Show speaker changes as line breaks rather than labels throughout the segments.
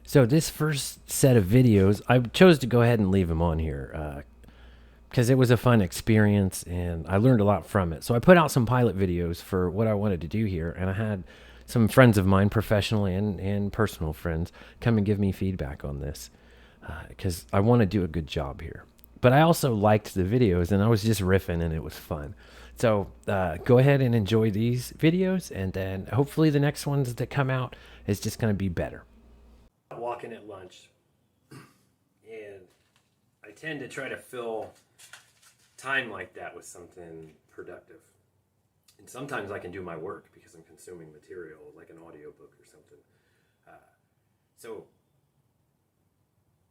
So this first set of videos, I chose to go ahead and leave them on here because it was a fun experience and I learned a lot from it. So I put out some pilot videos for what I wanted to do here, and I had some friends of mine, professional and personal friends, come and give me feedback on this because I want to do a good job here. But I also liked the videos and I was just riffing and it was fun. So go ahead and enjoy these videos, and then hopefully the next ones that come out is just going to be better. Walking at lunch, and I tend to try to fill time like that with something productive. And sometimes I can do my work because I'm consuming material like an audiobook or something. Uh, so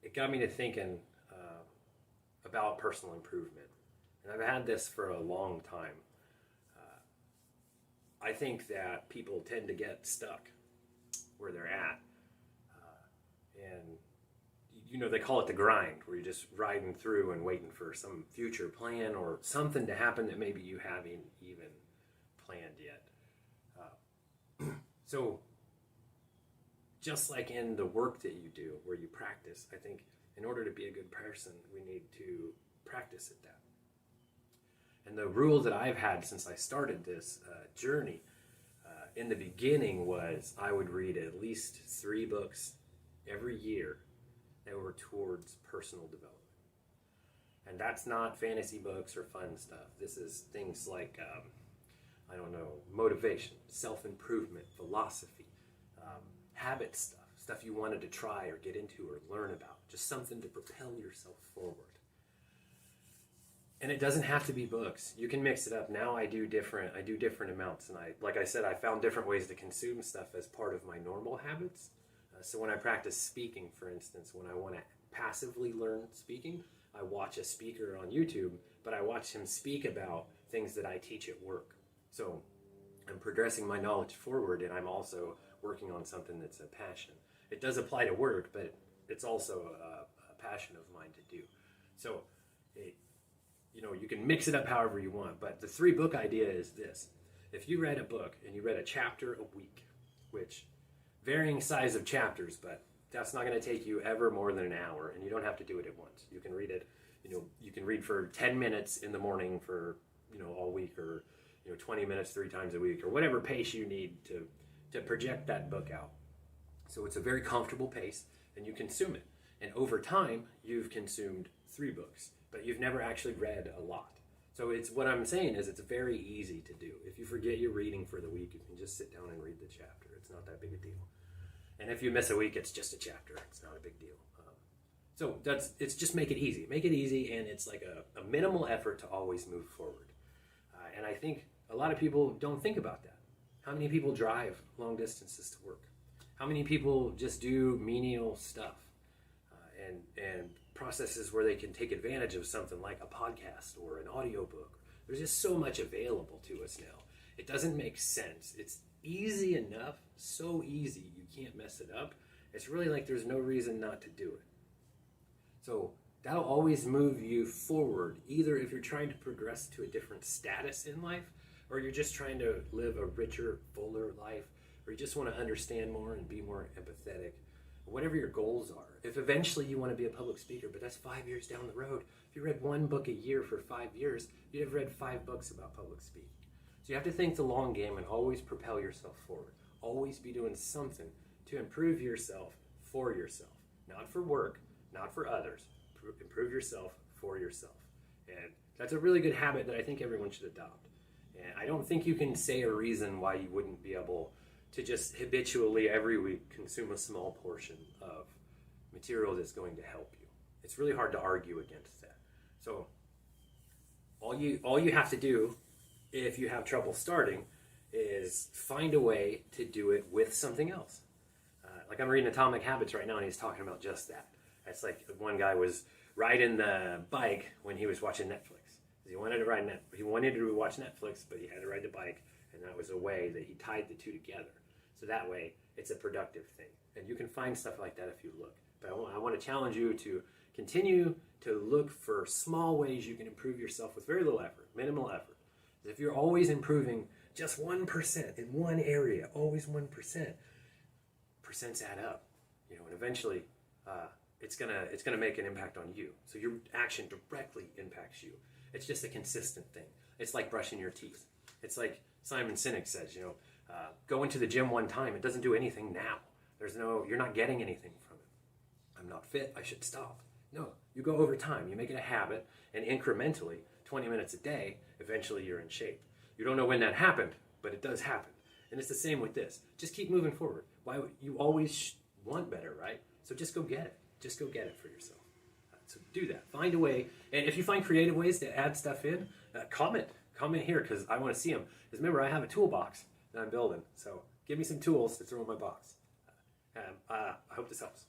it got me to thinking about personal improvement. And I've had this for a long time. I think that people tend to get stuck where they're at. And they call it the grind, where you're just riding through and waiting for some future plan or something to happen that maybe you haven't even planned yet. So just like in the work that you do where you practice, I think in order to be a good person, we need to practice at that. And the rule that I've had since I started this journey in the beginning was I would read at least 3 books every year that were towards personal development. And that's not fantasy books or fun stuff. This is things like, motivation, self-improvement, philosophy, habit stuff you wanted to try or get into or learn about, just something to propel yourself forward. And it doesn't have to be books. You can mix it up. Now I do different amounts. And like I said, I found different ways to consume stuff as part of my normal habits. So when I practice speaking, for instance, when I want to passively learn speaking, I watch a speaker on YouTube, but I watch him speak about things that I teach at work. So I'm progressing my knowledge forward, and I'm also working on something that's a passion. It does apply to work, but it's also a passion of mine to do. So you can mix it up however you want, but the 3-book idea is this. If you read a book and you read a chapter a week, which varying size of chapters, but that's not going to take you ever more than an hour, and you don't have to do it at once. You can read it, you can read for 10 minutes in the morning for, all week, or, 20 minutes 3 times a week, or whatever pace you need to project that book out. So it's a very comfortable pace, and you consume it. And over time, you've consumed 3 books, but you've never actually read a lot. So what I'm saying is it's very easy to do. If you forget your reading for the week, you can just sit down and read the chapter. It's not that big a deal. And if you miss a week, it's just a chapter. It's not a big deal. It's just make it easy. Make it easy, and it's like a minimal effort to always move forward. And I think a lot of people don't think about that. How many people drive long distances to work? How many people just do menial stuff and processes where they can take advantage of something like a podcast or an audiobook? There's just so much available to us now. It doesn't make sense. It's easy enough, so easy you can't mess it up. It's really like there's no reason not to do it. So that'll always move you forward, either if you're trying to progress to a different status in life, or you're just trying to live a richer, fuller life, or you just want to understand more and be more empathetic, whatever your goals are. If eventually you want to be a public speaker, but that's 5 years down the road, if you read 1 book a year for 5 years, you'd have read 5 books about public speaking. So you have to think the long game and always propel yourself forward. Always be doing something to improve yourself for yourself. Not for work, not for others. Improve yourself for yourself. And that's a really good habit that I think everyone should adopt. And I don't think you can say a reason why you wouldn't be able to just habitually every week consume a small portion of material that's going to help you. It's really hard to argue against that. So all you have to do, if you have trouble starting, is find a way to do it with something else. Like I'm reading Atomic Habits right now, and he's talking about just that. It's like one guy was riding the bike when he was watching Netflix. He wanted to watch Netflix, but he had to ride the bike, and that was a way that he tied the two together. So that way, it's a productive thing. And you can find stuff like that if you look. But I want to challenge you to continue to look for small ways you can improve yourself with very little effort, minimal effort. If you're always improving just 1% in one area, always 1%, percents add up. And eventually it's gonna make an impact on you. So your action directly impacts you. It's just a consistent thing. It's like brushing your teeth. It's like Simon Sinek says, go into the gym one time. It doesn't do anything now. You're not getting anything from it. I'm not fit, I should stop. No, you go over time. You make it a habit, and incrementally, 20 minutes a day, eventually you're in shape. You don't know when that happened, but it does happen. And it's the same with this. Just keep moving forward. Why you always want better, right? So just go get it. Just go get it for yourself. So do that. Find a way. And if you find creative ways to add stuff in, comment here, because I want to see them. Because remember, I have a toolbox that I'm building. So give me some tools to throw in my box. I hope this helps.